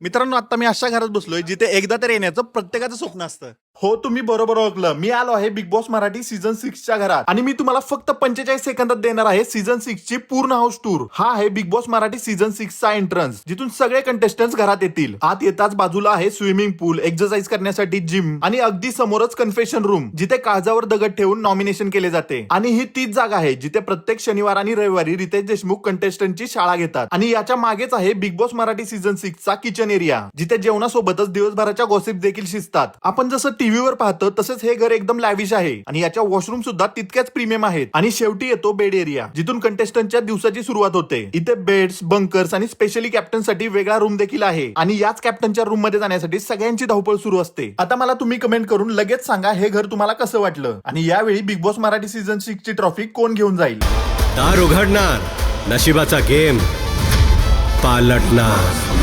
मित्रांनो, आता मी अशा घरात बसलोय जिथे एकदा तर येण्याचं प्रत्येकाचं स्वप्न असतं. हो, तुम्ही बरोबर ओळखलं. मी आलो आहे बिग बॉस मराठी सीझन 6 च्या घरात आणि मी तुम्हाला फक्त 45 सेकंदात देणार आहे सीझन 6 ची पूर्ण हाऊस टूर. हा आहे बिग बॉस मराठी सीझन 6 चा एंट्रन्स, जिथून सगळे कंटेस्टंट्स घरात येतील. आत येताच बाजूला आहे स्विमिंग पूल, एक्सरसाइज करण्यासाठी जिम आणि अगदी समोरच कन्फेशन रूम, जिथे काळजावर दगड ठेवून नॉमिनेशन केले जाते. आणि ही तीच जागा आहे जिथे प्रत्येक शनिवार आणि रविवारी रितेश देशमुख कंटेस्टंटची शाळा घेतात. आणि याच्या मागेच आहे बिग बॉस मराठी सीझन 6 चा किचन एरिया, जिथे जेवणासोबतच दिवसभराच्या गॉसिप देखील शिजतात. आपण जसं टीव्हीवर पाहतो तसंच हे घर एकदम लॅविश आहे आणि याच्या वॉशरूम सुद्धा तितक्याच प्रीमियम आहेत. आणि शेवटी येतो बेड एरिया, जिथून कंटेस्टंटच्या दिवसाची सुरुवात होते. इथे बेड्स, बंकर्स आणि स्पेशली कॅप्टन साठी वेगळा रूम देखील आहे. आणि याच कॅप्टनच्या रूम मध्ये जाण्यासाठी सगळ्यांची धावपळ सुरू असते. आता मला तुम्ही कमेंट करून लगेच सांगा हे घर तुम्हाला कसं वाटलं आणि यावेळी बिग बॉस मराठी सीझन 6 ची ट्रॉफी कोण घेऊन जाईल. दार उघडणार, नशिबाचा गेम पालटणार.